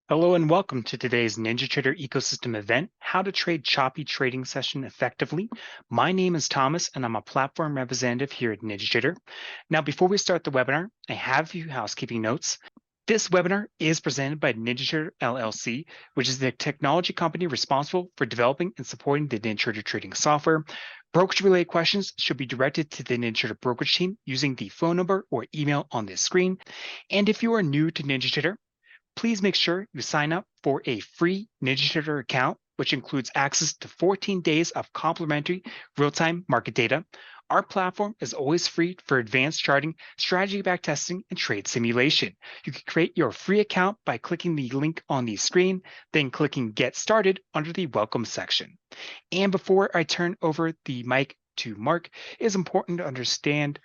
Hello and welcome to today's NinjaTrader ecosystem event, How to Trade Choppy Trading Session Effectively. My name is Thomas and I'm a platform representative here at NinjaTrader. Now, before we start the webinar, I have a few housekeeping notes. This webinar is presented by NinjaTrader LLC, which is the technology company responsible for developing and supporting the NinjaTrader trading software. Brokerage-related questions should be directed to the NinjaTrader brokerage team using the phone number or email on this screen. And if you are new to NinjaTrader, please make sure you sign up for a free NinjaTrader account, which includes access to 14 days of complimentary real-time market data. Our platform is always free for advanced charting, strategy backtesting, and trade simulation. You can create your free account by clicking the link on the screen, then clicking Get Started under the Welcome section. And before I turn over the mic to Mark, it is important to understand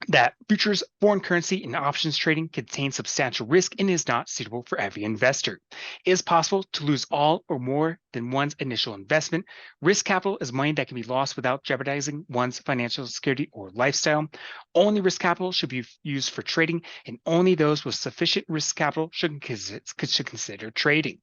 that futures, foreign currency, and options trading contain substantial risk and is not suitable for every investor. It is possible to lose all or more than one's initial investment. Risk capital is money that can be lost without jeopardizing one's financial security or lifestyle. Only risk capital should be used for trading, and only those with sufficient risk capital should consider trading.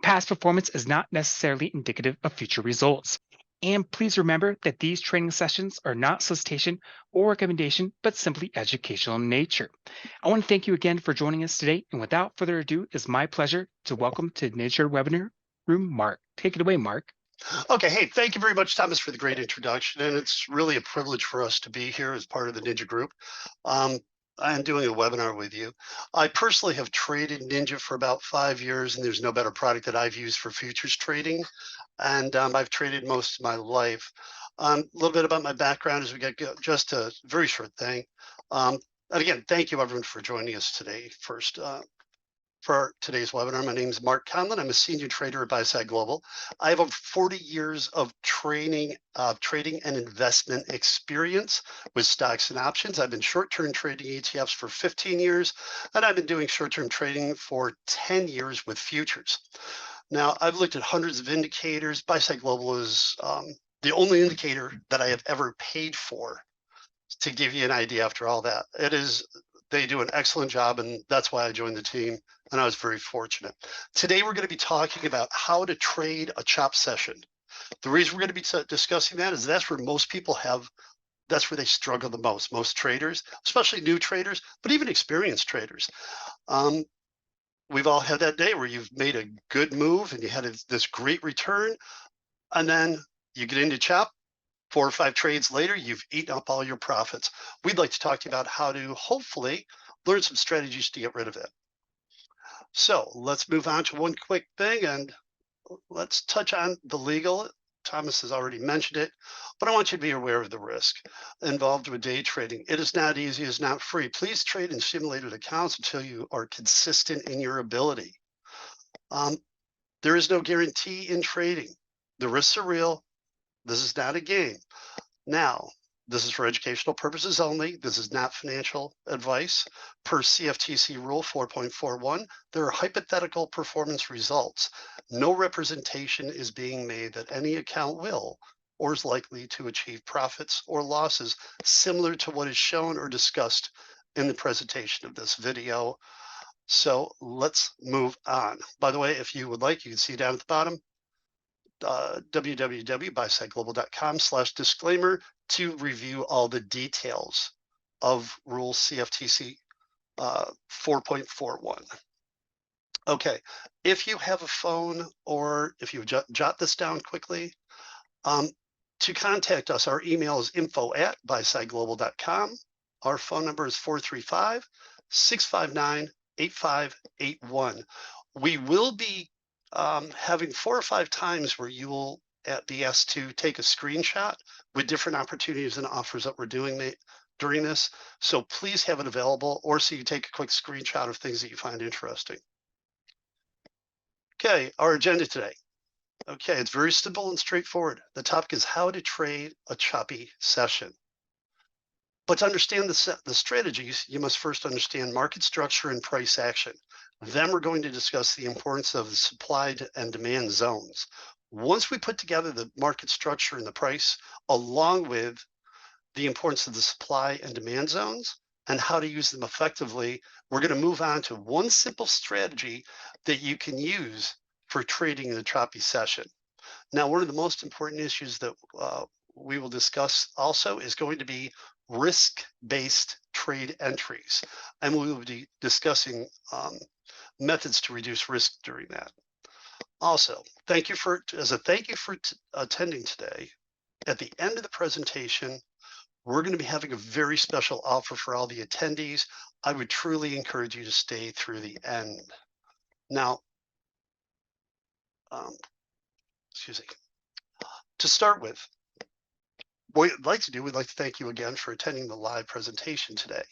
Past performance is not necessarily indicative of future results. And please remember that these training sessions are not solicitation or recommendation, but simply educational in nature. I want to thank you again for joining us today. And without further ado, it's my pleasure to welcome to NinjaTrader webinar room, Mark. Take it away, Mark. Okay, hey, thank you very much, Thomas, for the great introduction. And it's really a privilege for us to be here as part of the Ninja Group. I'm doing a webinar with you. I personally have traded Ninja for about 5 years, and there's no better product that I've used for futures trading. And I've traded most of my life. A little bit about my background as we get just a very short thing. And again, thank you everyone for joining us today. First, for today's webinar, my name is Mark Conlon. I'm a senior trader at BuySide Global. I have over 40 years of trading and investment experience with stocks and options. I've been short-term trading ETFs for 15 years, and I've been doing short-term trading for 10 years with futures. Now, I've looked at hundreds of indicators. BuySide Global is the only indicator that I have ever paid for, to give you an idea after all that. They do an excellent job, and that's why I joined the team, and I was very fortunate. Today, we're going to be talking about how to trade a chop session. The reason we're going to be discussing that is that's where most people that's where they struggle the most. Most traders, especially new traders, but even experienced traders. We've all had that day where you've made a good move and you had this great return, and then you get into chop. 4 or 5 trades later, you've eaten up all your profits. We'd like to talk to you about how to hopefully learn some strategies to get rid of it. So let's move on to one quick thing, and let's touch on the legal. Thomas has already mentioned it, but I want you to be aware of the risk involved with day trading. It is not easy, it's not free. Please trade in simulated accounts until you are consistent in your ability. There is no guarantee in trading. The risks are real. This is not a game. Now, this is for educational purposes only. This is not financial advice. Per CFTC Rule 4.41, there are hypothetical performance results. No representation is being made that any account will or is likely to achieve profits or losses similar to what is shown or discussed in the presentation of this video. So let's move on. By the way, if you would like, you can see down at the bottom, www.buysideglobal.com/disclaimer to review all the details of Rule CFTC 4.41. Okay, if you have a phone or if you jot this down quickly, to contact us, our email is info@buysideglobal.com. Our phone number is 435-659-8581. We will be having 4 or 5 times where you will be asked to take a screenshot with different opportunities and offers that we're doing during this. So please have it available, or so you take a quick screenshot of things that you find interesting. Okay, our agenda today. Okay, it's very simple and straightforward. The topic is how to trade a choppy session. But to understand the strategies, you must first understand market structure and price action. Then we're going to discuss the importance of the supply and demand zones. Once we put together the market structure and the price, along with the importance of the supply and demand zones, and how to use them effectively. We're going to move on to one simple strategy that you can use for trading in a choppy session. Now, one of the most important issues that we will discuss also is going to be risk-based trade entries, and we will be discussing methods to reduce risk during that. Also, thank you for attending today. At the end of the presentation, we're going to be having a very special offer for all the attendees. I would truly encourage you to stay through the end. Now, excuse me. To start with, what we'd like to do, we'd like to thank you again for attending the live presentation today.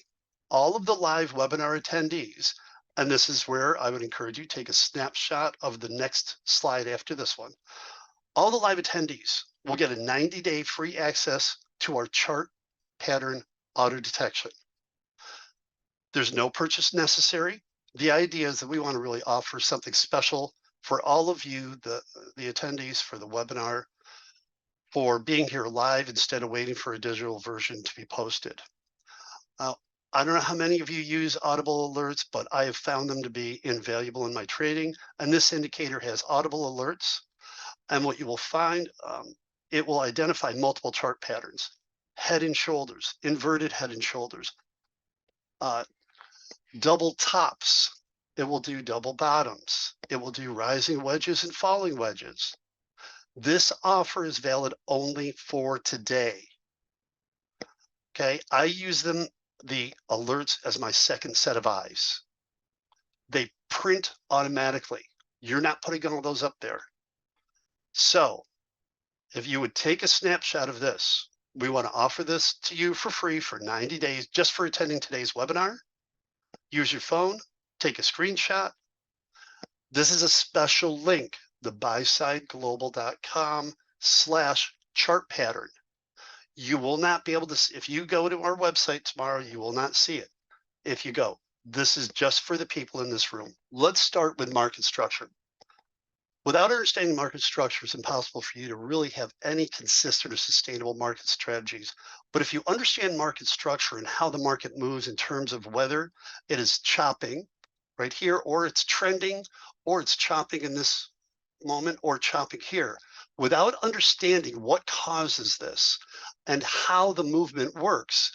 All of the live webinar attendees, and this is where I would encourage you to take a snapshot of the next slide after this one. All the live attendees will get a 90-day free access to our chart pattern auto detection. There's no purchase necessary. The idea is that we want to really offer something special for all of you, the attendees for the webinar, for being here live instead of waiting for a digital version to be posted. I don't know how many of you use audible alerts, but I have found them to be invaluable in my trading. And this indicator has audible alerts. And what you will find, it will identify multiple chart patterns, head and shoulders, inverted head and shoulders, double tops. It will do double bottoms. It will do rising wedges and falling wedges. This offer is valid only for today. Okay, I use the alerts as my second set of eyes. They print automatically. You're not putting all those up there. So if you would take a snapshot of this, we want to offer this to you for free for 90 days just for attending today's webinar. Use your phone, take a screenshot. This is a special link, the buysideglobal.com/chart pattern. You will not be able to, if you go to our website tomorrow, you will not see it. If you go, this is just for the people in this room. Let's start with market structure. Without understanding market structure, it's impossible for you to really have any consistent or sustainable market strategies. But if you understand market structure and how the market moves in terms of whether it is chopping right here, or it's trending, or it's chopping in this moment, or chopping here, without understanding what causes this and how the movement works,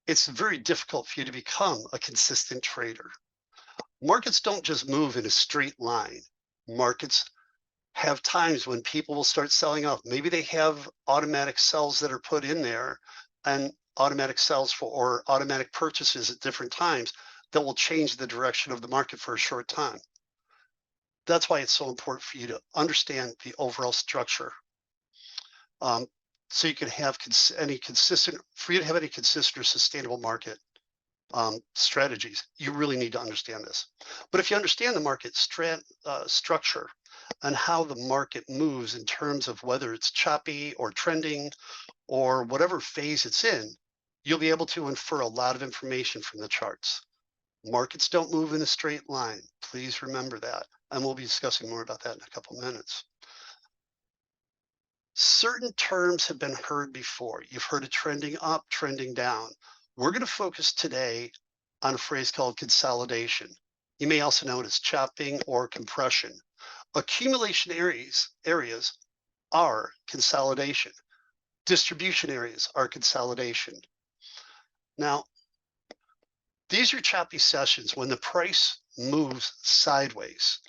it's very difficult for you to become a consistent trader. Markets don't just move in a straight line. Markets have times when people will start selling off. Maybe they have automatic sells that are put in there and automatic sells for or automatic purchases at different times that will change the direction of the market for a short time. That's why it's so important for you to understand the overall structure. So you can have any consistent or sustainable market strategies, you really need to understand this. But if you understand the market structure and how the market moves in terms of whether it's choppy or trending or whatever phase it's in, you'll be able to infer a lot of information from the charts. Markets don't move in a straight line. Please remember that. And we'll be discussing more about that in a couple minutes. Certain terms have been heard before. You've heard of trending up, trending down. We're going to focus today on a phrase called consolidation. You may also know it as chopping or compression. Accumulation areas are consolidation. Distribution areas are consolidation. Now, these are choppy sessions when the price moves sideways.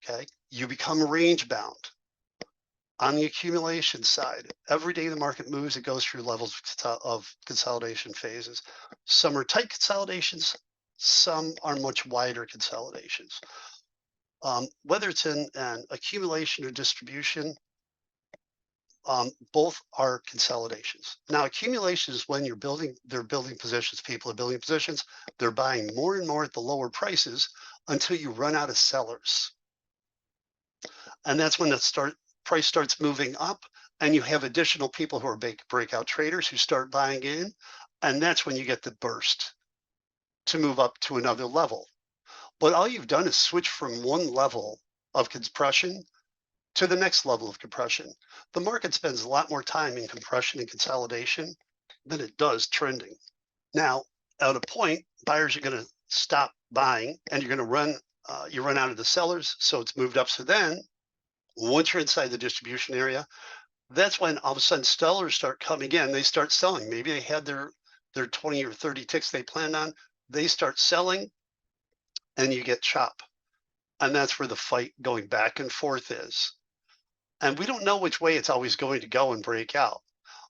Okay, you become range bound. On the accumulation side, every day the market moves, it goes through levels of consolidation phases. Some are tight consolidations, some are much wider consolidations. Whether it's in an accumulation or distribution, both are consolidations. Now, accumulation is when they're building positions. People are building positions. They're buying more and more at the lower prices until you run out of sellers. And that's when the price starts moving up and you have additional people who are breakout traders who start buying in. And that's when you get the burst to move up to another level. But all you've done is switch from one level of compression to the next level of compression. The market spends a lot more time in compression and consolidation than it does trending. Now, at a point, buyers are going to stop buying, and you're going to you run out of the sellers, so it's moved up. So then, once you're inside the distribution area, that's when all of a sudden sellers start coming in. They start selling. Maybe they had their 20 or 30 ticks they planned on. They start selling, and you get chop. And that's where the fight going back and forth is. And we don't know which way it's always going to go and break out.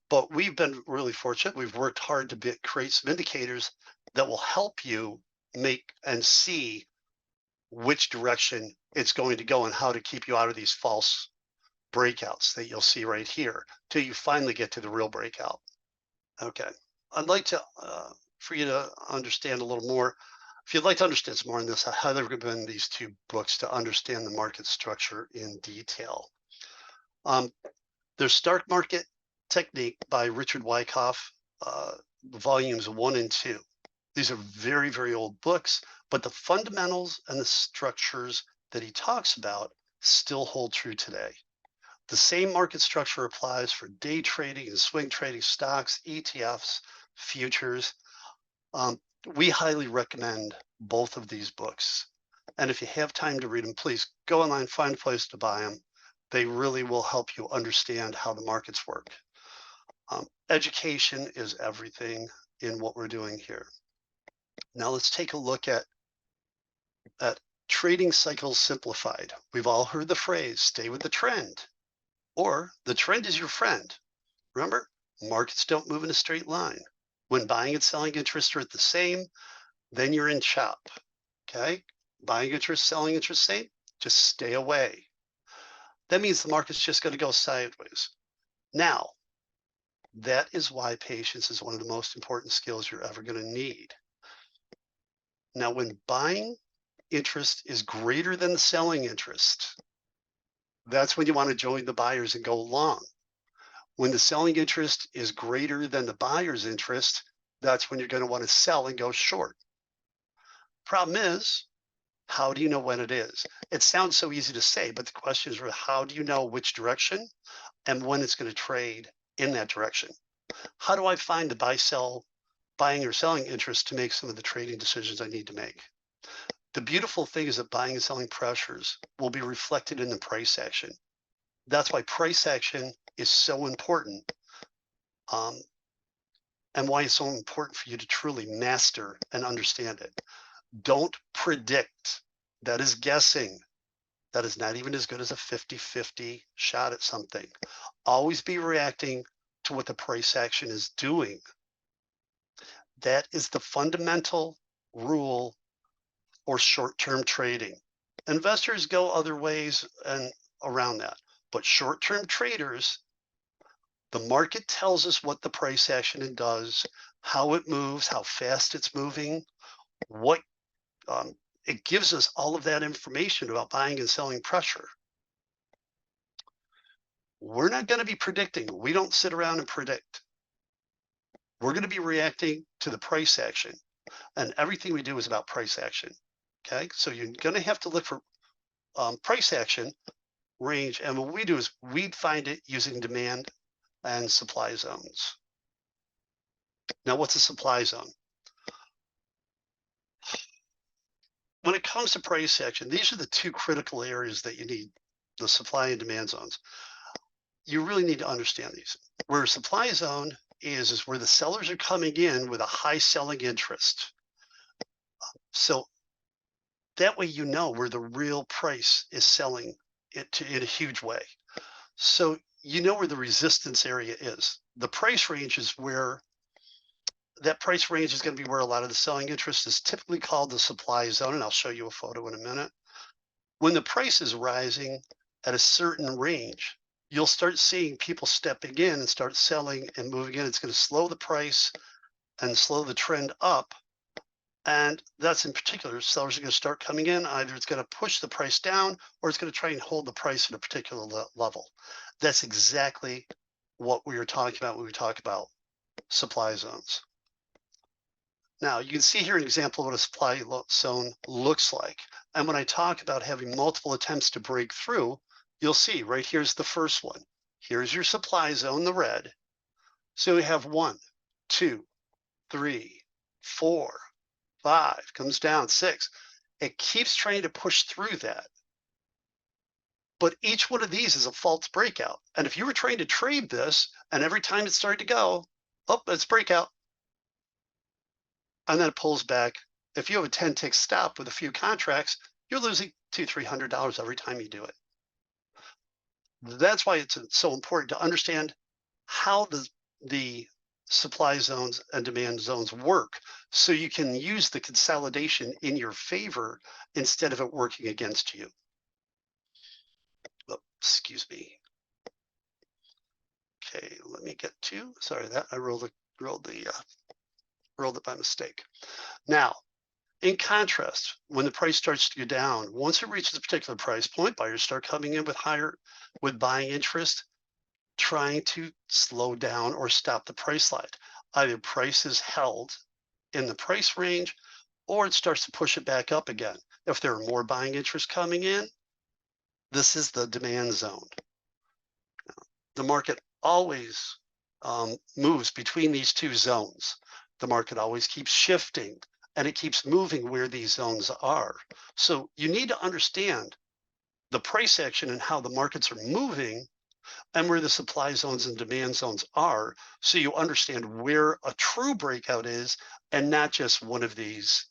But we've been really fortunate. We've worked hard to create some indicators that will help you make and see which direction it's going to go and how to keep you out of these false breakouts that you'll see right here till you finally get to the real breakout. Okay. I'd like to, for you to understand a little more. If you'd like to understand some more on this, I highly recommend these two books to understand the market structure in detail. There's Stock Market Technique by Richard Wyckoff, volumes 1 and 2. These are very, very old books, but the fundamentals and the structures that he talks about still hold true today. The same market structure applies for day trading and swing trading, stocks, ETFs, futures. We highly recommend both of these books. And if you have time to read them, please go online, find a place to buy them. They really will help you understand how the markets work. Education is everything in what we're doing here. Now let's take a look at trading cycles simplified. We've all heard the phrase, stay with the trend, or the trend is your friend. Remember, markets don't move in a straight line. When buying and selling interest are at the same, then you're in chop, okay? Buying interest, selling interest, same, just stay away. That means the market's just going to go sideways. Now, that is why patience is one of the most important skills you're ever going to need. Now, when buying interest is greater than the selling interest, that's when you want to join the buyers and go long. When the selling interest is greater than the buyer's interest, that's when you're going to want to sell and go short. Problem is, how do you know when it is? It sounds so easy to say, but the question is, how do you know which direction and when it's going to trade in that direction? How do I find the buying or selling interest to make some of the trading decisions I need to make? The beautiful thing is that buying and selling pressures will be reflected in the price action. That's why price action is so important, and why it's so important for you to truly master and understand it. Don't predict. That is guessing. That is not even as good as a 50-50 shot at something. Always be reacting to what the price action is doing. That is the fundamental rule for short-term trading. Investors go other ways and around that, but short-term traders, the market tells us what the price action does, how it moves, how fast it's moving, what it gives us all of that information about buying and selling pressure. We're not going to be predicting. We don't sit around and predict. We're going to be reacting to the price action, and everything we do is about price action. Okay, so you're going to have to look for price action range, and what we do is we'd find it using demand and supply zones. Now, what's a supply zone? When it comes to price action, these are the two critical areas that you need, the supply and demand zones. You really need to understand these. Where a supply zone is where the sellers are coming in with a high selling interest. So that way you know where the real price is selling it in a huge way. So you know where the resistance area is. The price range is where that price range is going to be where a lot of the selling interest is typically called the supply zone, and I'll show you a photo in a minute. When the price is rising at a certain range, you'll start seeing people stepping in and start selling and moving in. It's going to slow the price and slow the trend up. And that's in particular, sellers are going to start coming in. Either it's going to push the price down or it's going to try and hold the price at a particular level. That's exactly what we were talking about when we talk about supply zones. Now, you can see here an example of what a supply zone looks like. And when I talk about having multiple attempts to break through, you'll see right here's the first one. Here's your supply zone, the red. So we have 1, 2, 3, 4, 5, comes down, 6. It keeps trying to push through that. But each one of these is a false breakout. And if you were trying to trade this and every time it started to go, oh, it's breakout. And then it pulls back. If you have a 10 tick stop with a few contracts, you're losing $200-300 every time you do it. That's why it's so important to understand how the supply zones and demand zones work so you can use the consolidation in your favor instead of it working against you. Oh, excuse me. Okay, let me get to, sorry, that I rolled it by mistake. Now, in contrast, when the price starts to go down, once it reaches a particular price point, buyers start coming in with buying interest, trying to slow down or stop the price slide. Either price is held in the price range or it starts to push it back up again. If there are more buying interest coming in, this is the demand zone. The market always moves between these two zones. The market always keeps shifting and it keeps moving where these zones are. So you need to understand the price action and how the markets are moving and where the supply zones and demand zones are, so you understand where a true breakout is and not just one of these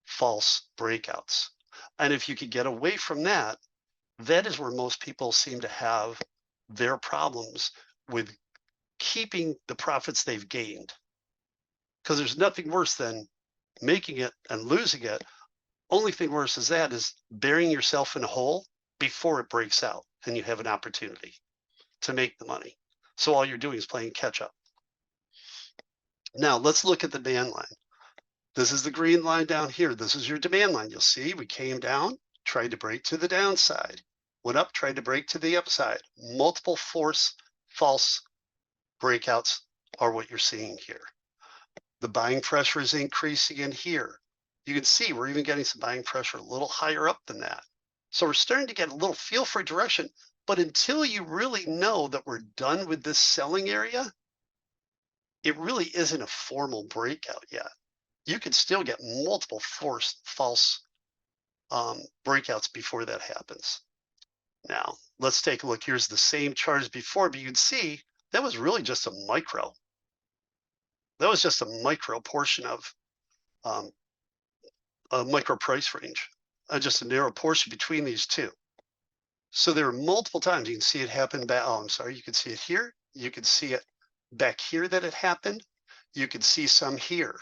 false breakouts. And if you could get away from that, that is where most people seem to have their problems with keeping the profits they've gained. Because there's nothing worse than making it and losing it. Only thing worse is that is burying yourself in a hole before it breaks out and you have an opportunity to make the money. So all you're doing is playing catch up. Now let's look at the demand line. This is the green line down here. This is your demand line. You'll see we came down, tried to break to the downside, went up, tried to break to the upside. Multiple false breakouts are what you're seeing here. The buying pressure is increasing in here. You can see we're even getting some buying pressure a little higher up than that. So we're starting to get a little feel for direction. But until you really know that we're done with this selling area, it really isn't a formal breakout yet. You could still get multiple false breakouts before that happens. Now, let's take a look. Here's the same chart as before, but you can see that was really just a micro. That was just a micro portion of a micro price range, just a narrow portion between these two. So there are multiple times you can see it happen back. Oh, I'm sorry. You can see it here. You can see it back here that it happened. You can see some here.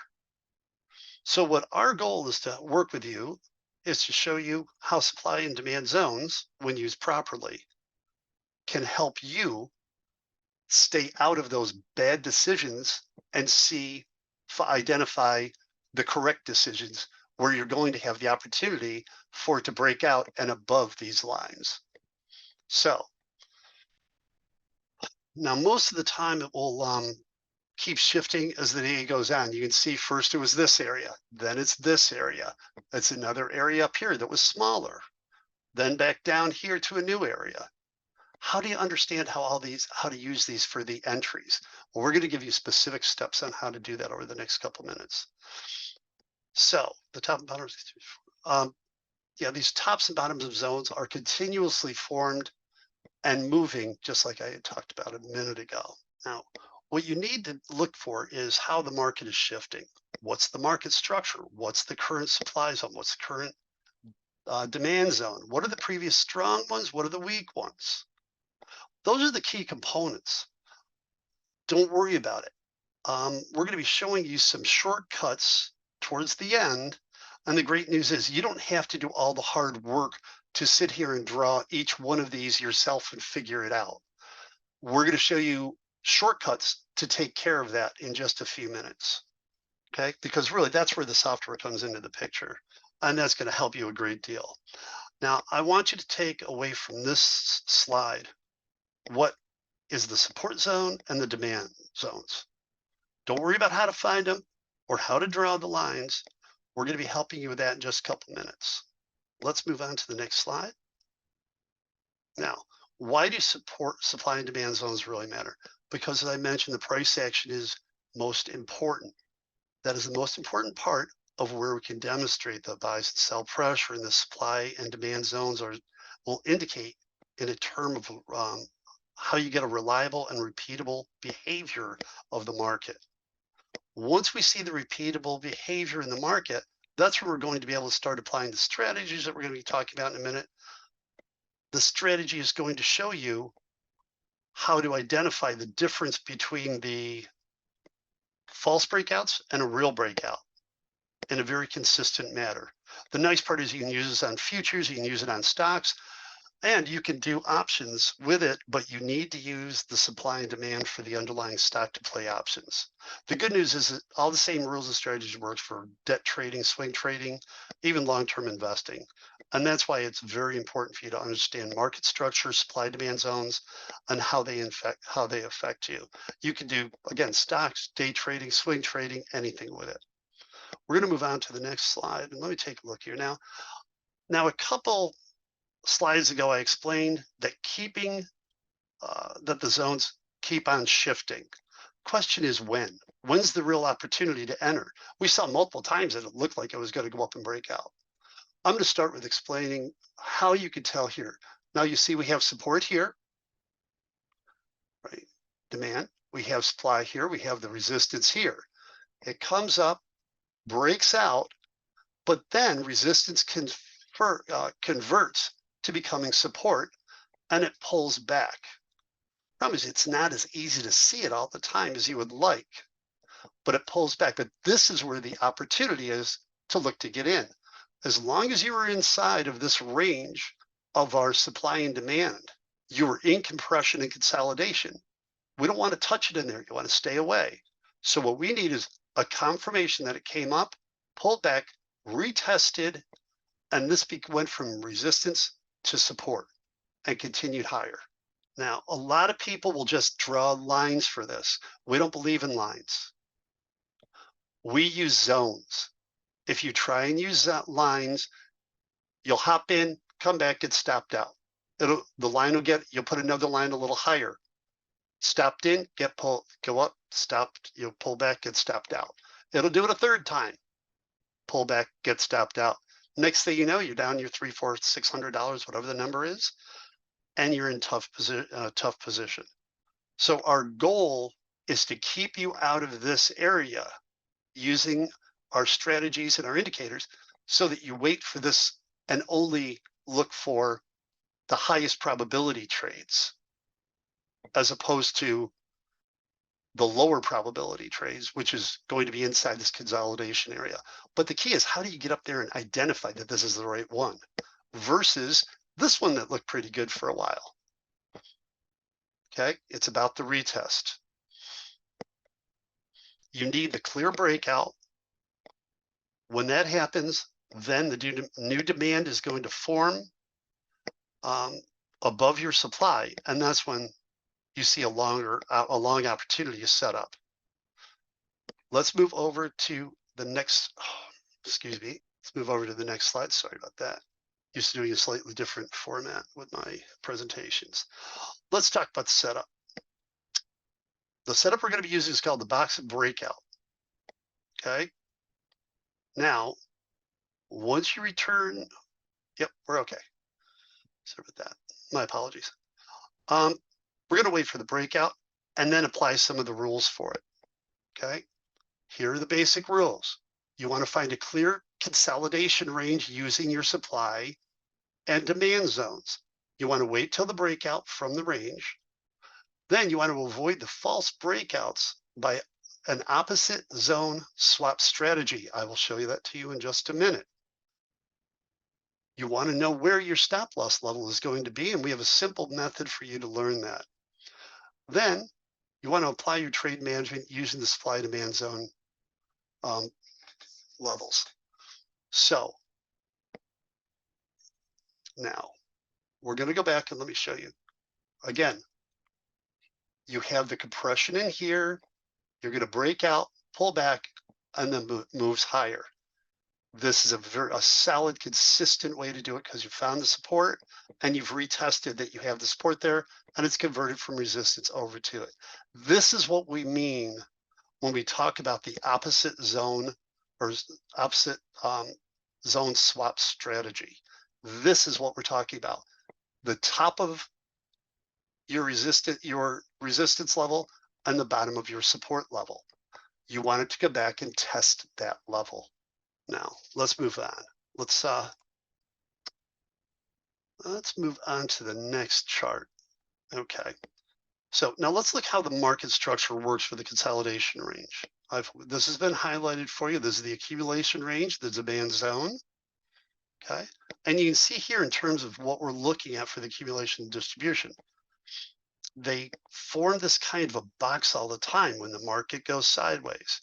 So what our goal is to work with you is to show you how supply and demand zones, when used properly, can help you stay out of those bad decisions and identify the correct decisions where you're going to have the opportunity for it to break out and above these lines. So now most of the time it will keep shifting as the day goes on. You can see first it was this area, then it's this area. It's another area up here that was smaller, then back down here to a new area. How do you understand how to use these for the entries? Well, we're going to give you specific steps on how to do that over the next couple minutes. So the top and bottom, these tops and bottoms of zones are continuously formed and moving, just like I had talked about a minute ago. Now, what you need to look for is how the market is shifting. What's the market structure? What's the current supply zone? What's the current demand zone? What are the previous strong ones? What are the weak ones? Those are the key components. Don't worry about it. We're going to be showing you some shortcuts towards the end. And the great news is you don't have to do all the hard work to sit here and draw each one of these yourself and figure it out. We're going to show you shortcuts to take care of that in just a few minutes. Okay, because really that's where the software comes into the picture, and that's going to help you a great deal. Now, I want you to take away from this slide what is the support zone and the demand zones. Don't worry about how to find them or how to draw the lines. We're going to be helping you with that in just a couple minutes. Let's move on to the next slide. Now, why do supply and demand zones really matter? Because as I mentioned, the price action is most important. That is the most important part of where we can demonstrate the buy and sell pressure in the supply and demand zones will indicate in a term of how you get a reliable and repeatable behavior of the market. Once we see the repeatable behavior in the market, that's where we're going to be able to start applying the strategies that we're going to be talking about in a minute. The strategy is going to show you how to identify the difference between the false breakouts and a real breakout in a very consistent manner. The nice part is you can use this on futures, you can use it on stocks, and you can do options with it, but you need to use the supply and demand for the underlying stock to play options. The good news is that all the same rules and strategies works for debt trading, swing trading, even long-term investing. And that's why it's very important for you to understand market structure, supply demand zones, and how they affect you. You can do, again, stocks, day trading, swing trading, anything with it. We're going to move on to the next slide. And let me take a look here now. Now, a couple slides ago, I explained that that the zones keep on shifting. Question is when? When's the real opportunity to enter? We saw multiple times that it looked like it was going to go up and break out. I'm going to start with explaining how you can tell here. Now you see we have support here, right? Demand. We have supply here. We have the resistance here. It comes up, breaks out, but then resistance converts to becoming support, and it pulls back. Problem is, it's not as easy to see it all the time as you would like, but it pulls back. But this is where the opportunity is to look to get in. As long as you are inside of this range of our supply and demand, you are in compression and consolidation. We don't want to touch it in there. You want to stay away. So what we need is a confirmation that it came up, pulled back, retested, and this went from resistance to support and continued higher. Now, a lot of people will just draw lines for this. We don't believe in lines. We use zones. If you try and use lines, you'll hop in, come back, get stopped out. You'll put another line a little higher. Stopped in, go up, stopped, you'll pull back, get stopped out. It'll do it a third time. Pull back, get stopped out. Next thing you know, you're down your $300, $400, $600, whatever the number is, and you're in tough position. So our goal is to keep you out of this area using our strategies and our indicators so that you wait for this and only look for the highest probability trades as opposed to the lower probability trades, which is going to be inside this consolidation area. But the key is, how do you get up there and identify that this is the right one versus this one that looked pretty good for a while? Okay, it's about the retest. You need the clear breakout. When that happens, then the new demand is going to form above your supply, and that's when you see a long opportunity is set up. Let's move over to the next, excuse me, let's move over to the next slide. Sorry about that. Used to doing a slightly different format with my presentations. Let's talk about the setup. The setup we're going to be using is called the box breakout. Okay. Now, once you return, yep, we're okay. Sorry about that. My apologies. We're going to wait for the breakout and then apply some of the rules for it. Okay. Here are the basic rules. You want to find a clear consolidation range using your supply and demand zones. You want to wait till the breakout from the range. Then you want to avoid the false breakouts by an opposite zone swap strategy. I will show you that to you in just a minute. You want to know where your stop loss level is going to be, and we have a simple method for you to learn that. Then you want to apply your trade management using the supply demand zone levels. So now we're going to go back and let me show you. Again, you have the compression in here. You're going to break out, pull back, and then moves higher. This is a solid, consistent way to do it because you found the support and you've retested that you have the support there and it's converted from resistance over to it. This is what we mean when we talk about the opposite zone or opposite zone swap strategy. This is what we're talking about. The top of your resistance level and the bottom of your support level. You want it to go back and test that level. Now, let's move on. Let's move on to the next chart. Okay. So now let's look how the market structure works for the consolidation range. This has been highlighted for you. This is the accumulation range, the demand zone. Okay. And you can see here in terms of what we're looking at for the accumulation distribution, they form this kind of a box all the time when the market goes sideways.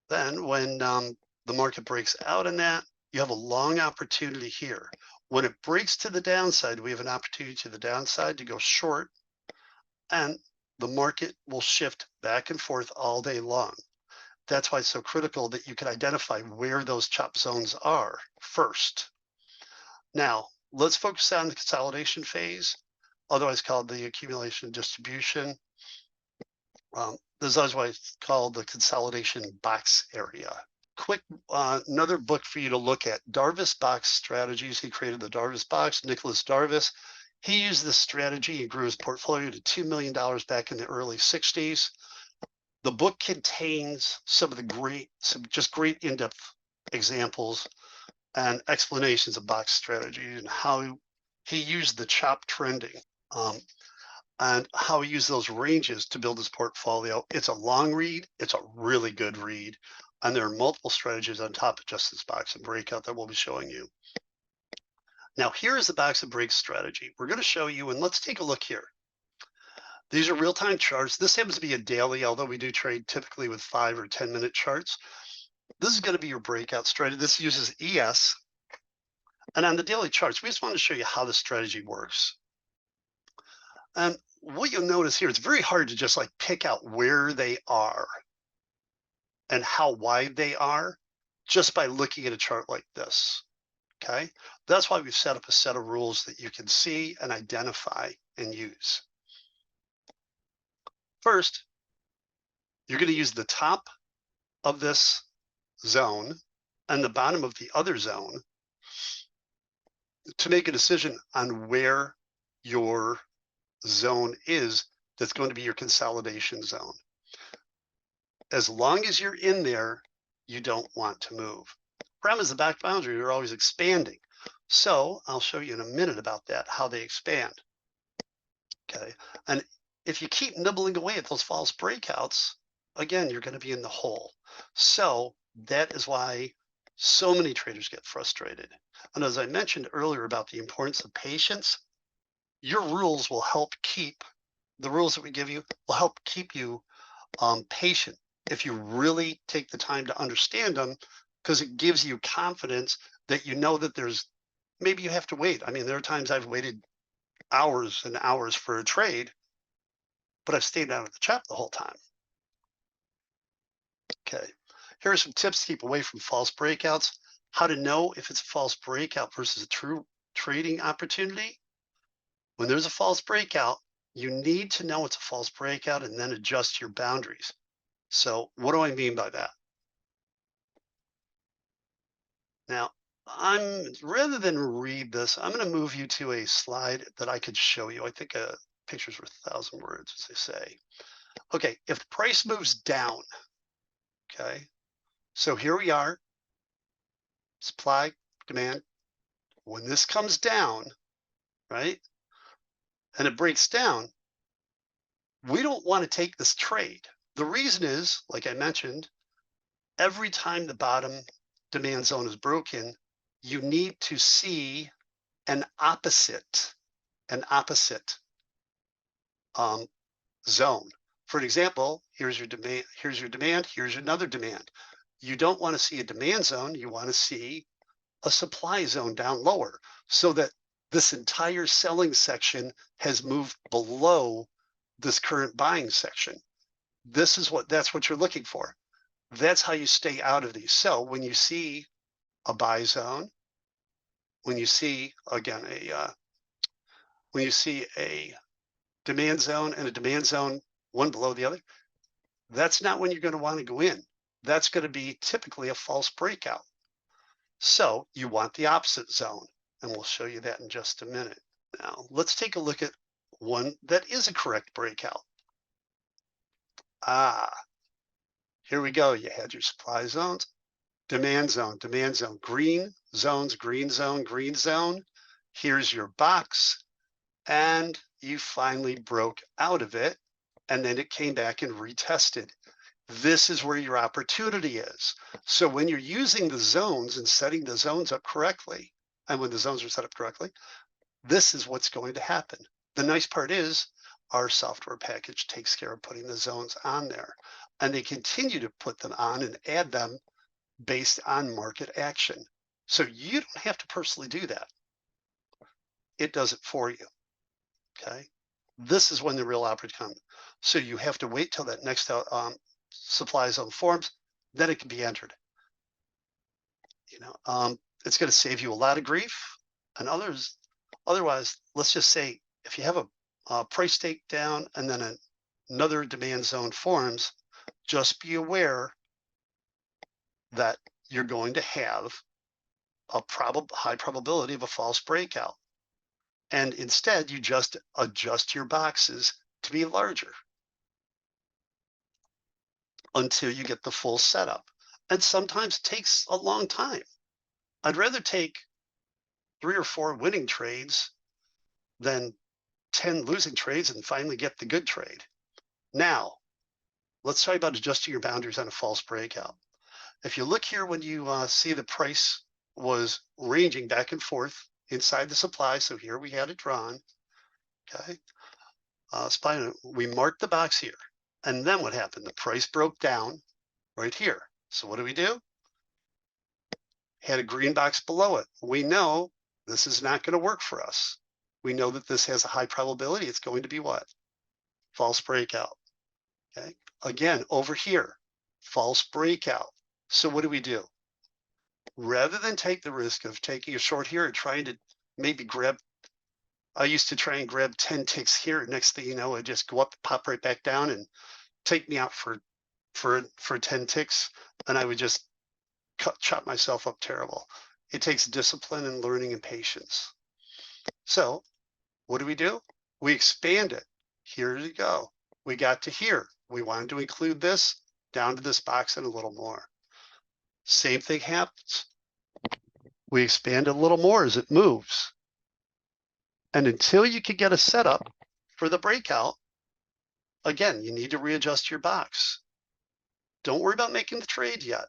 Then when the market breaks out in that, you have a long opportunity here. When it breaks to the downside, we have an opportunity to the downside to go short, and the market will shift back and forth all day long. That's why it's so critical that you can identify where those chop zones are first. Now, let's focus on the consolidation phase, otherwise called the accumulation distribution. This is otherwise called the consolidation box area. Quick, another book for you to look at, Darvas Box Strategies. He created the Darvas Box, Nicholas Darvas. He used this strategy and grew his portfolio to $2 million back in the early 60s. The book contains some of the just great in-depth examples and explanations of box strategy and how he used the chop trending and how he used those ranges to build his portfolio. It's a long read. It's a really good read. And there are multiple strategies on top of just this box and breakout that we'll be showing you. Now, here is the box and break strategy. We're going to show you, and let's take a look here. These are real-time charts. This happens to be a daily, although we do trade typically with 5 or 10-minute charts. This is going to be your breakout strategy. This uses ES. And on the daily charts, we just want to show you how the strategy works. And what you'll notice here, it's very hard to just like pick out where they are and how wide they are just by looking at a chart like this. Okay, that's why we've set up a set of rules that you can see and identify and use. First, you're going to use the top of this zone and the bottom of the other zone to make a decision on where your zone is that's going to be your consolidation zone. As long as you're in there, you don't want to move. Problem is the back boundary, you're always expanding. So I'll show you in a minute about that, how they expand. Okay, and if you keep nibbling away at those false breakouts, again, you're going to be in the hole. So that is why so many traders get frustrated. And as I mentioned earlier about the importance of patience, your rules will help keep, the rules that we give you will help keep you patient if you really take the time to understand them, because it gives you confidence that you know that maybe you have to wait. I mean, there are times I've waited hours and hours for a trade, but I've stayed out of the chop the whole time. Okay, here are some tips to keep away from false breakouts. How to know if it's a false breakout versus a true trading opportunity. When there's a false breakout, you need to know it's a false breakout and then adjust your boundaries. So what do I mean by that? Now, rather than read this, I'm going to move you to a slide that I could show you. I think a picture's worth 1,000 words, as they say. Okay, if the price moves down, okay, so here we are, supply, demand. When this comes down, right, and it breaks down, we don't want to take this trade. The reason is, like I mentioned, every time the bottom demand zone is broken, you need to see an opposite zone. For example, here's your demand, here's another demand. You don't want to see a demand zone, you want to see a supply zone down lower, so that this entire selling section has moved below this current buying section. That's what you're looking for. That's how you stay out of these. So when you see a buy zone, when you see, again, when you see a demand zone and a demand zone one below the other, That's not when you're going to want to go in. That's going to be typically a false breakout. So you want the opposite zone, and we'll show you that in just a minute. Now, let's take a look at one that is a correct breakout. Here we go. You had your supply zones, demand zone, green zones, green zone, green zone. Here's your box, and you finally broke out of it, and then it came back and retested. This is where your opportunity is. So when you're using the zones and setting the zones up correctly, and when the zones are set up correctly, this is what's going to happen. The nice part is our software package takes care of putting the zones on there, and they continue to put them on and add them based on market action. So you don't have to personally do that. It does it for you. Okay. This is when the real opportunity comes. So you have to wait till that next supply zone forms, then it can be entered. It's going to save you a lot of grief, and otherwise, let's just say if you have a price takedown and then another demand zone forms, just be aware that you're going to have a high probability of a false breakout. And instead, you just adjust your boxes to be larger until you get the full setup. And sometimes it takes a long time. I'd rather take 3 or 4 winning trades than 10 losing trades and finally get the good trade. Now, let's talk about adjusting your boundaries on a false breakout. If you look here, when you see the price was ranging back and forth inside the supply, so here we had it drawn, okay? We marked the box here. And then what happened? The price broke down right here. So what do? Had a green box below it. We know this is not going to work for us. We know that this has a high probability. It's going to be what? False breakout. Okay. Again, over here, false breakout. So what do? Rather than take the risk of taking a short here and trying to maybe I used to try and grab 10 ticks here. Next thing you know, it just go up, pop right back down and take me out for 10 ticks. And I would just chop myself up terrible. It takes discipline and learning and patience. So what do? We expand it. Here you go. We got to here. We wanted to include this down to this box and a little more. Same thing happens. We expand it a little more as it moves. And until you can get a setup for the breakout, again, you need to readjust your box. Don't worry about making the trade yet.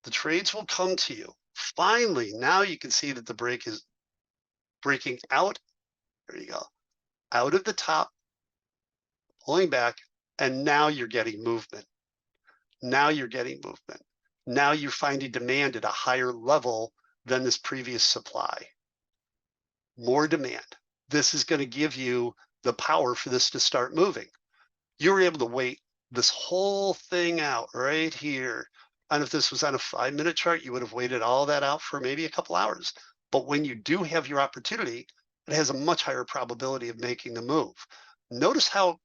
The trades will come to you. Finally, now you can see that the break is breaking out. There you go. Out of the top, pulling back, and now you're getting movement. Now you're getting movement. Now you're finding demand at a higher level than this previous supply. More demand. This is going to give you the power for this to start moving. You were able to wait this whole thing out right here. And if this was on a 5-minute chart, you would have waited all that out for maybe a couple hours. But when you do have your opportunity, it has a much higher probability of making the move. Notice how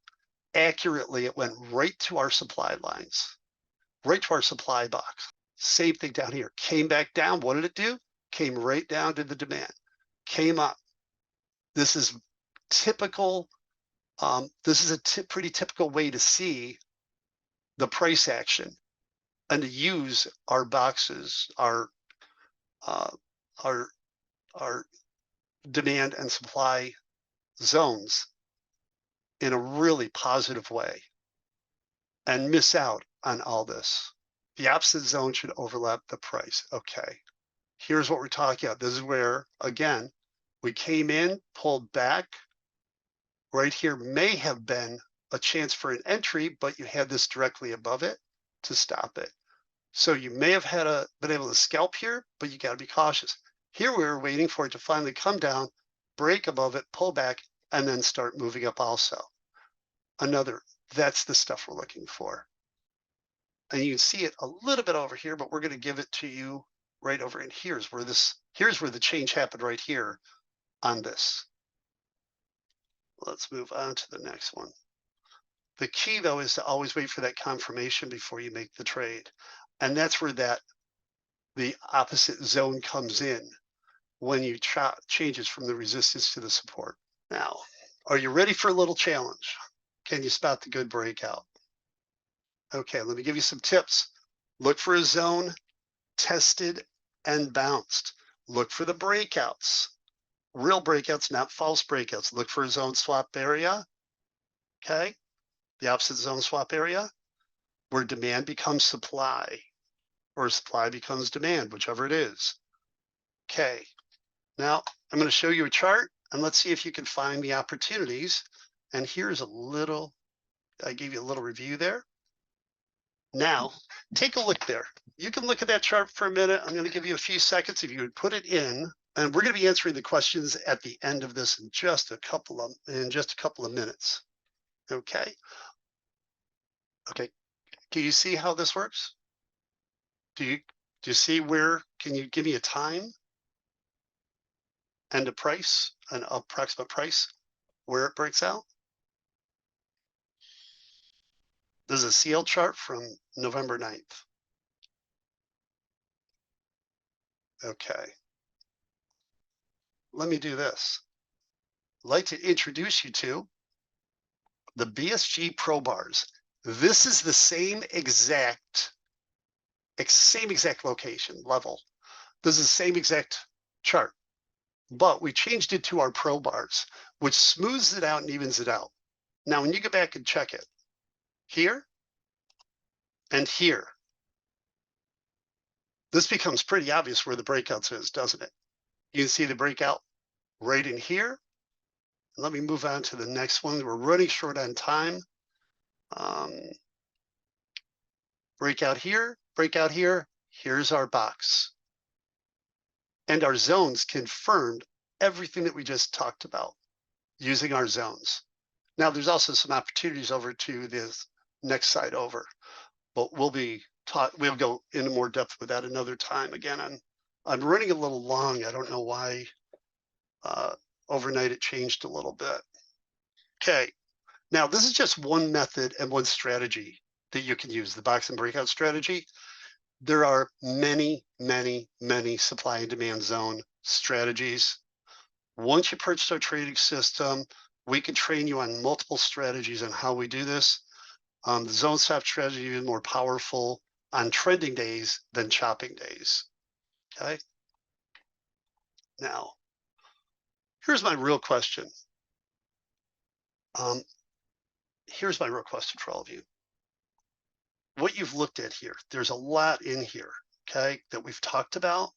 accurately it went right to our supply lines, right to our supply box. Same thing down here. Came back down. What did it do? Came right down to the demand. Came up. This is typical. This is a pretty typical way to see the price action and to use our boxes, our demand and supply zones in a really positive way and miss out on all this. The opposite zone should overlap the price. Okay, here's what we're talking about. This is where, again, we came in, pulled back. Right here may have been a chance for an entry, but you had this directly above it to stop it. So you may have been able to scalp here, but you got to be cautious. Here we were waiting for it to finally come down, break above it, pull back, and then start moving up also. That's the stuff we're looking for. And you can see it a little bit over here, but we're going to give it to you right over in here's where the change happened right here on this. Let's move on to the next one. The key, though, is to always wait for that confirmation before you make the trade. And that's where the opposite zone comes in when you changes from the resistance to the support. Now, are you ready for a little challenge? Can you spot the good breakout? Okay, let me give you some tips. Look for a zone tested and bounced. Look for the breakouts, real breakouts, not false breakouts. Look for a zone swap area, okay? The opposite zone swap area where demand becomes supply or supply becomes demand, whichever it is. Okay, now I'm going to show you a chart and let's see if you can find the opportunities. And here's a little, I gave you a little review there. Now, take a look there. You can look at that chart for a minute. I'm going to give you a few seconds if you would put it in, and we're going to be answering the questions at the end of this in just a couple of minutes. Okay. Okay. Can you see how this works? Do you see where? Can you give me a time and a price, an approximate price, where it breaks out? This is a CL chart from November 9th. Okay. Let me do this. I'd like to introduce you to the BSG Pro Bars. This is the same exact location level. This is the same exact chart, but we changed it to our Pro Bars, which smooths it out and evens it out. Now, when you go back and check it here and here, this becomes pretty obvious where the breakouts is, doesn't it? You can see the breakout right in here. Let me move on to the next one. We're running short on time. Breakout here, breakout here. Here's our box. And our zones confirmed everything that we just talked about using our zones. Now, there's also some opportunities over to this next side over, but we'll go into more depth with that another time. Again, I'm running a little long. I don't know why. Overnight it changed a little bit. Okay, now this is just one method and one strategy that you can use, the box and breakout strategy. There are many, many, many supply and demand zone strategies. Once you purchase our trading system, we can train you on multiple strategies on how we do this. The zone swap strategy is even more powerful on trending days than chopping days. Okay. Now, here's my real question. Here's my real question for all of you. What you've looked at here, there's a lot in here, okay, that we've talked about.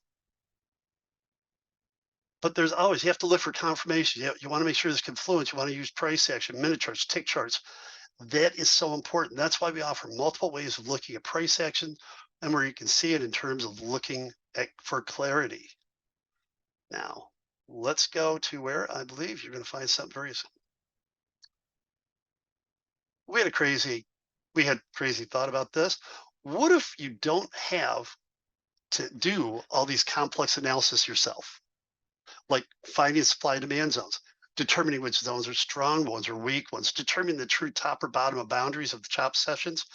But there's always, you have to look for confirmation. You want to make sure there's confluence. You want to use price action, minute charts, tick charts. That is so important. That's why we offer multiple ways of looking at price action and where you can see it in terms of looking for clarity. Now, let's go to where I believe you're going to find something very simple. We had crazy thought about this. What if you don't have to do all these complex analysis yourself? Like finding supply and demand zones, determining which zones are strong, ones are weak, ones determining the true top or bottom of boundaries of the chop sessions.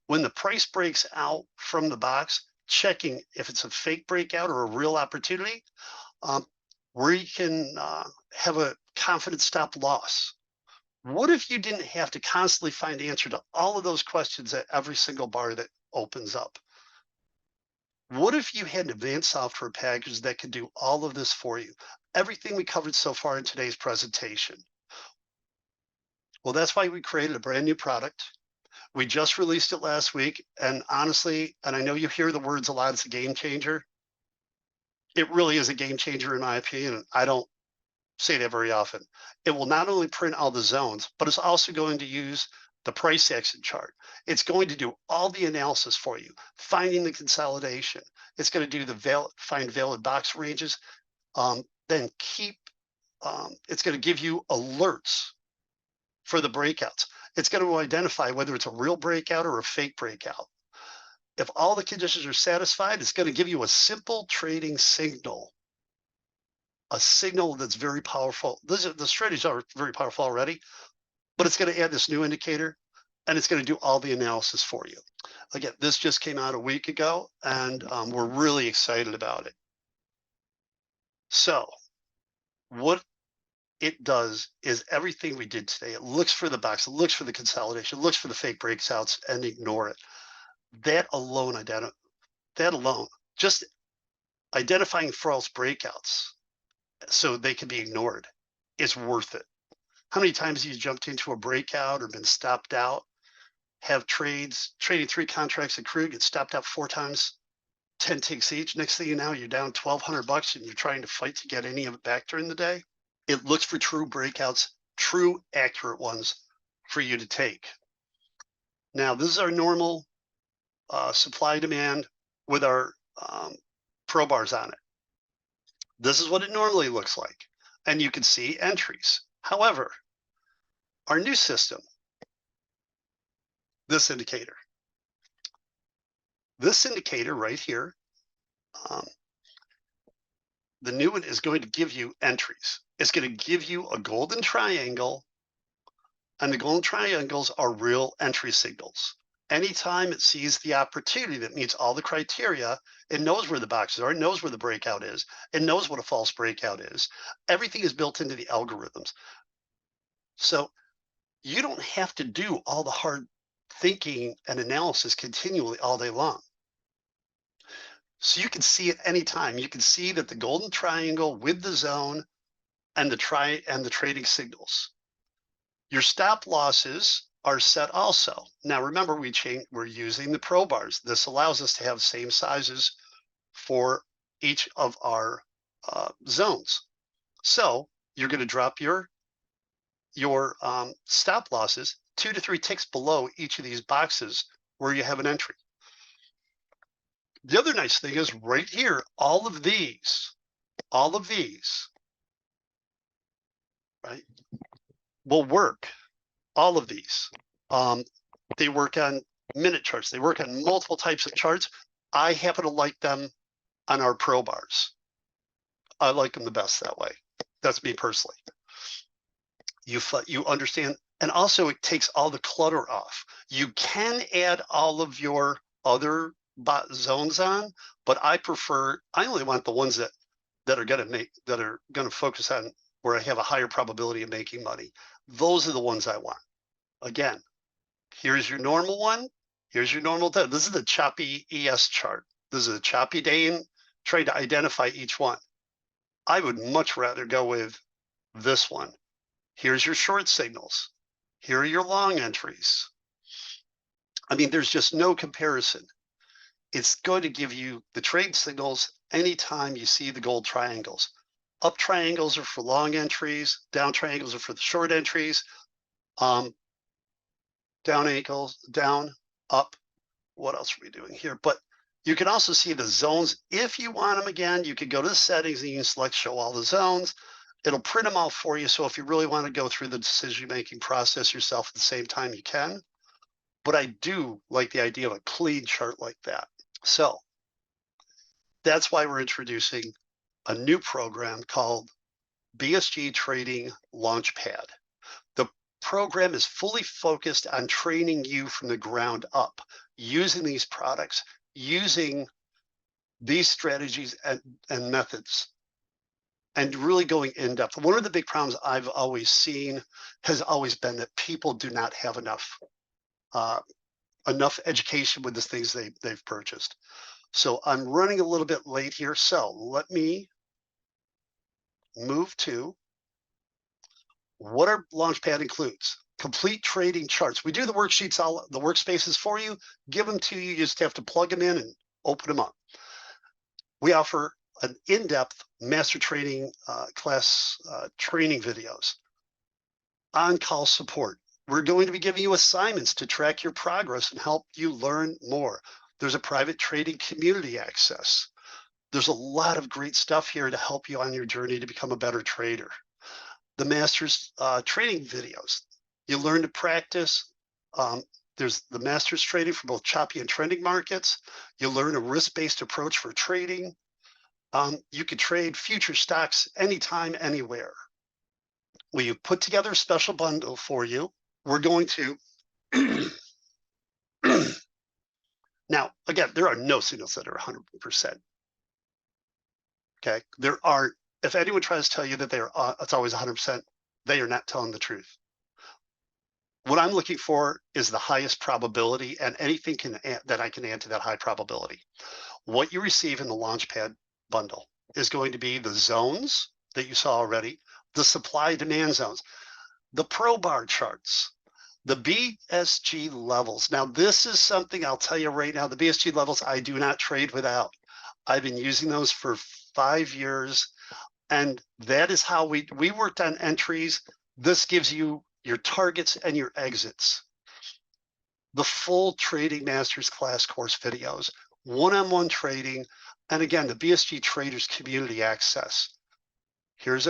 When the price breaks out from the box, checking if it's a fake breakout or a real opportunity, where you can have a confident stop loss. What if you didn't have to constantly find the answer to all of those questions at every single bar that opens up? What if you had an advanced software package that could do all of this for you? Everything we covered so far in today's presentation. Well, that's why we created a brand new product. We just released it last week. And honestly, and I know you hear the words a lot, it's a game changer. It really is a game changer in my opinion. I don't say that very often. It will not only print all the zones, but it's also going to use the price action chart. It's going to do all the analysis for you, finding the consolidation. It's going to do the find valid box ranges. Then it's going to give you alerts for the breakouts. It's going to identify whether it's a real breakout or a fake breakout. If all the conditions are satisfied, it's going to give you a simple trading signal. A signal that's very powerful. The strategies are very powerful already, but it's going to add this new indicator and it's going to do all the analysis for you. Again, this just came out a week ago, and we're really excited about it. So what it does is everything we did today. It looks for the box, it looks for the consolidation, it looks for the fake breakouts, and ignore it. That alone, just identifying false breakouts so they can be ignored, is worth it. How many times have you jumped into a breakout or been stopped out, have trading 3 contracts accrued, get stopped out 4 times, 10 ticks each. Next thing you know, you're down $1,200 and you're trying to fight to get any of it back during the day. It looks for true breakouts, true accurate ones for you to take. Now, this is our normal supply demand with our pro bars on it. This is what it normally looks like. And you can see entries. However, our new system, this indicator right here, the new one is going to give you entries. It's going to give you a golden triangle, and the golden triangles are real entry signals. Anytime it sees the opportunity that meets all the criteria, it knows where the boxes are, it knows where the breakout is, it knows what a false breakout is. Everything is built into the algorithms. So you don't have to do all the hard thinking and analysis continually all day long. So you can see it anytime. You can see that the golden triangle with the zone and the trading signals. Your stop losses are set also. Now remember, we're using the pro bars. This allows us to have same sizes for each of our zones. So you're going to drop your stop losses 2 to 3 ticks below each of these boxes where you have an entry. The other nice thing is right here, all of these, right, will work. All of these. They work on minute charts. They work on multiple types of charts. I happen to like them on our pro bars. I like them the best that way. That's me personally. You understand, and also it takes all the clutter off. You can add all of your other zones on, but I only want the ones that are going to focus on where I have a higher probability of making money. Those are the ones I want. Again, here's your normal one. Here's your normal day. This is the Choppy ES chart. This is a Choppy day and try to identify each one. I would much rather go with this one. Here's your short signals. Here are your long entries. I mean, there's just no comparison. It's going to give you the trade signals anytime you see the gold triangles. Up triangles are for long entries. Down triangles are for the short entries. Down ankles, down, up. What else are we doing here? But you can also see the zones. If you want them again, you can go to the settings and you can select show all the zones. It'll print them out for you. So if you really want to go through the decision-making process yourself at the same time, you can. But I do like the idea of a clean chart like that. So that's why we're introducing a new program called BSG Trading Launchpad. The program is fully focused on training you from the ground up, using these products, using these strategies and methods, and really going in depth. One of the big problems I've always seen has always been that people do not have enough education with the things they've purchased. So I'm running a little bit late here. So let me move to what our Launchpad includes. Complete trading charts. We do the worksheets, the workspaces for you, give them to you. You just have to plug them in and open them up. We offer an in-depth master trading class training videos, on-call support. We're going to be giving you assignments to track your progress and help you learn more. There's a private trading community access. There's a lot of great stuff here to help you on your journey to become a better trader. The master's trading videos. You learn to practice. There's the master's trading for both choppy and trending markets. You learn a risk-based approach for trading. You can trade future stocks anytime, anywhere. We put together a special bundle for you. We're going to Now, again, there are no signals that are 100%. Okay, there are. If anyone tries to tell you that it's always 100%, they are not telling the truth. What I'm looking for is the highest probability, and anything that I can add to that high probability. What you receive in the Launchpad bundle is going to be the zones that you saw already, the supply demand zones, the pro bar charts, the BSG levels. Now, this is something I'll tell you right now, the BSG levels I do not trade without. I've been using those for 5 years, and that is how we worked on entries. This gives you your targets and your exits. The full Trading Masters class course videos, one-on-one trading, and again, the BSG Traders Community Access. Here's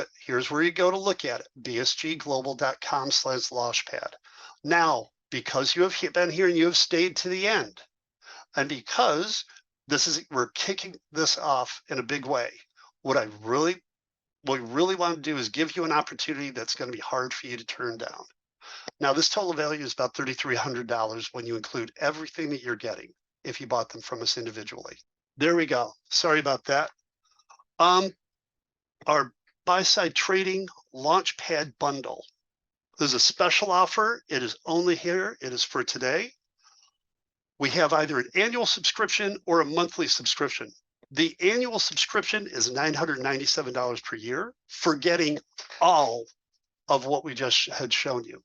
where you go to look at it, bsgglobal.com/launchpad. Now, because you have been here and you have stayed to the end, and because we're kicking this off in a big way, what we really want to do is give you an opportunity that's going to be hard for you to turn down. Now, this total value is about $3,300 when you include everything that you're getting if you bought them from us individually. There we go. Sorry about that. Our BuySide Trading Launchpad Bundle. There's a special offer. It is only here. It is for today. We have either an annual subscription or a monthly subscription. The annual subscription is $997 per year for getting all of what we just had shown you.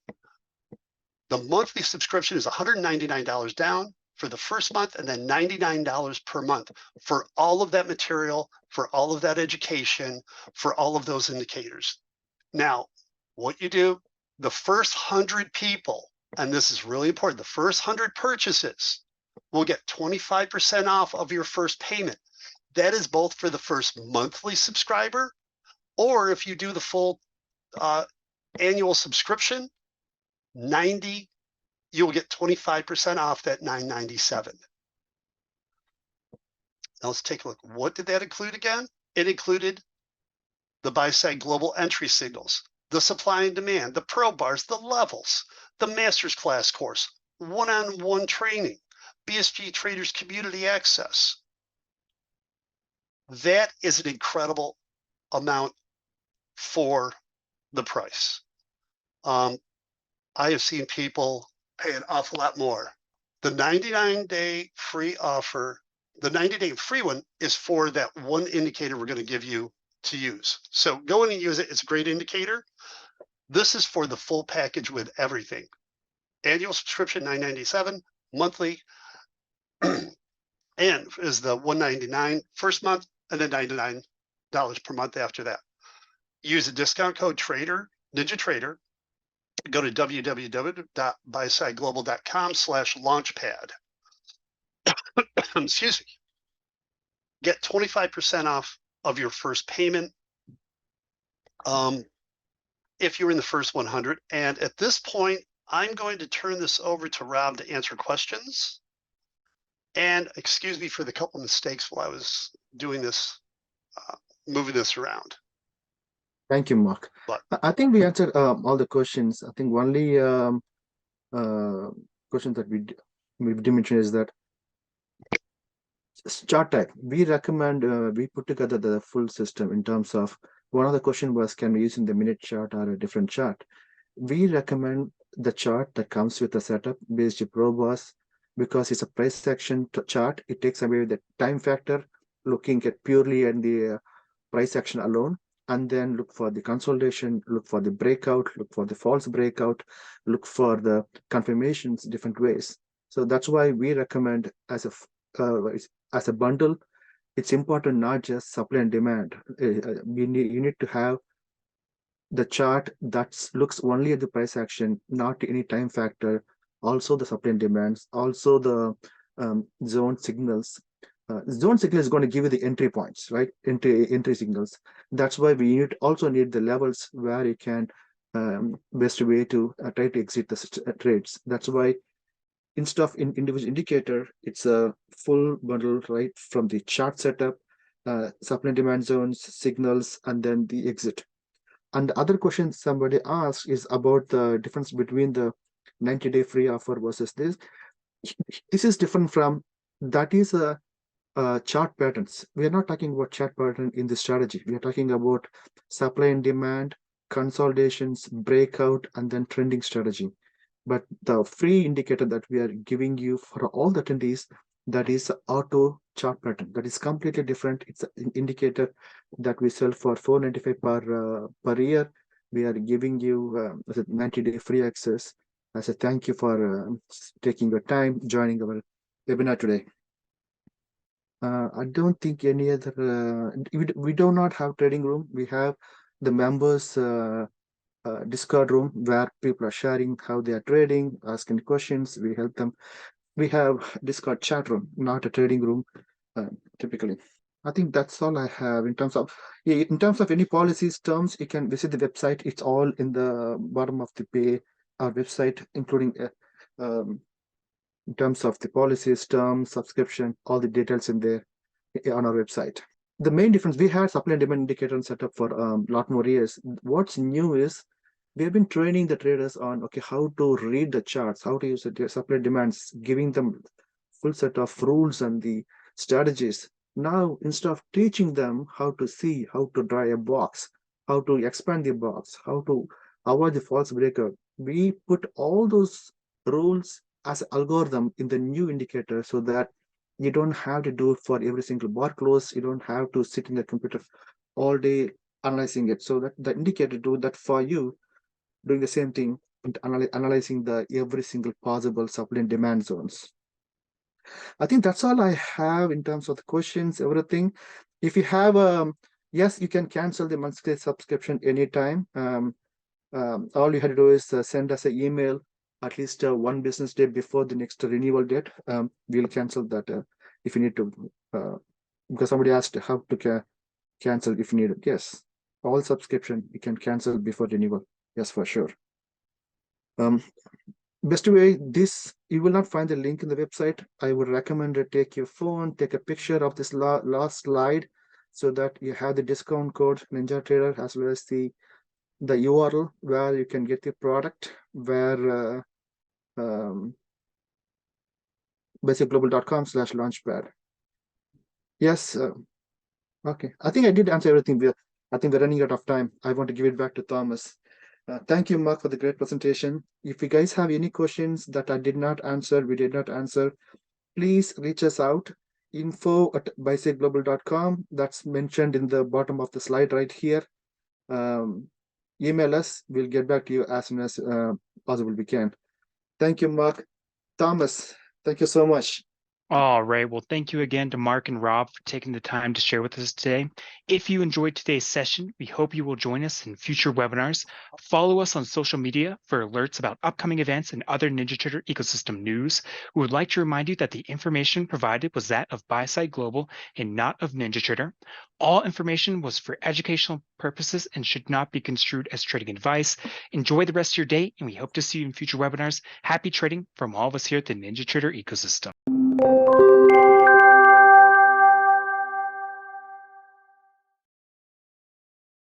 The monthly subscription is $199 down for the first month, and then $99 per month for all of that material, for all of that education, for all of those indicators. Now, what you do, the first 100 people, and this is really important, the first 100 purchases will get 25% off of your first payment. That is both for the first monthly subscriber, or if you do the full annual subscription, you'll get 25% off that $997. Now let's take a look. What did that include again? It included the BuySide Global Entry Signals, the supply and demand, the pro bars, the levels, the master's class course, one-on-one training, BSG Traders Community Access. That is an incredible amount for the price. I have seen people pay an awful lot more. The 99-day free offer, the 90-day free one is for that one indicator we're going to give you to use. So go in and use it. It's a great indicator. This is for the full package with everything. Annual subscription, $997, monthly, and is the $199 first month, and then $99 per month after that. Use a discount code NinjaTrader. Go to www.buysideglobal.com/launchpad. Excuse me. Get 25% off of your first payment if you're in the first 100. And at this point, I'm going to turn this over to Rob to answer questions. And excuse me for the couple mistakes while I was doing this, moving this around. Thank you, Mark. But I think we answered all the questions. I think only question that we did mention is that chart type. We recommend we put together the full system in terms of one of the question was, can we use in the minute chart or a different chart? We recommend the chart that comes with the setup BSG Pro Boss because it's a price action chart. It takes away the time factor, looking at purely at the price action alone, and then look for the consolidation, look for the breakout, look for the false breakout, look for the confirmations different ways. So that's why we recommend as a bundle. It's important not just supply and demand. You need to have the chart that looks only at the price action, not any time factor, also the supply and demands, also the zone signals. Zone signal is going to give you the entry points, right? Entry signals. That's why we also need the levels where you can best way to try to exit the trades. That's why instead of individual indicator, it's a full bundle, right? From the chart setup, supply and demand zones, signals, and then the exit. And the other question somebody asked is about the difference between the 90-day free offer versus this. This is different from that is a chart patterns. We are not talking about chart pattern in this strategy. We are talking about supply and demand, consolidations, breakout, and then trending strategy. But the free indicator that we are giving you for all the attendees, that is auto chart pattern. That is completely different. It's an indicator that we sell for $495 per year. We are giving you as a 90-day free access as a thank you for taking your time joining our webinar today. I don't think any other. We do not have trading room. We have the members Discord room where people are sharing how they are trading, asking questions. We help them. We have Discord chat room, not a trading room, typically. I think that's all I have in terms of any policies terms. You can visit the website. It's all in the bottom of the page, our website, including in terms of the policies, terms, subscription, all the details in there on our website. The main difference, we had supply and demand indicator set up for a lot more years. What's new is we have been training the traders on how to read the charts, how to use the supply demands, giving them full set of rules and the strategies. Now, instead of teaching them how to see, how to draw a box, how to expand the box, how to avoid the false breaker, we put all those rules as an algorithm in the new indicator so that you don't have to do it for every single bar close. You don't have to sit in the computer all day analyzing it. So that the indicator do that for you, doing the same thing and analyzing the every single possible supply and demand zones. I think that's all I have in terms of the questions, everything. If you have yes, you can cancel the monthly subscription anytime. All you have to do is send us an email at least 1 business day before the next renewal date. We'll cancel that if you need to, because somebody asked how to cancel if you need it. Yes, all subscription you can cancel before renewal. Yes, for sure. Best way, this you will not find the link in the website. I would recommend to take your phone, take a picture of this last slide so that you have the discount code NinjaTrader as well as the URL where you can get the product, where BuySideGlobal.com/launchpad. Yes, okay. I think I did answer everything. I think we're running out of time. I want to give it back to Thomas. Thank you, Mark, for the great presentation. If you guys have any questions that I did not answer, we did not answer, please reach us out. info@BuySideGlobal.com. That's mentioned in the bottom of the slide right here. Email us. We'll get back to you as soon as possible we can. Thank you, Mark. Thomas, thank you so much. All right. Well, thank you again to Mark and Rob for taking the time to share with us today. If you enjoyed today's session, we hope you will join us in future webinars. Follow us on social media for alerts about upcoming events and other NinjaTrader ecosystem news. We would like to remind you that the information provided was that of BuySide Global and not of NinjaTrader. All information was for educational purposes and should not be construed as trading advice. Enjoy the rest of your day, and we hope to see you in future webinars. Happy trading from all of us here at the NinjaTrader ecosystem.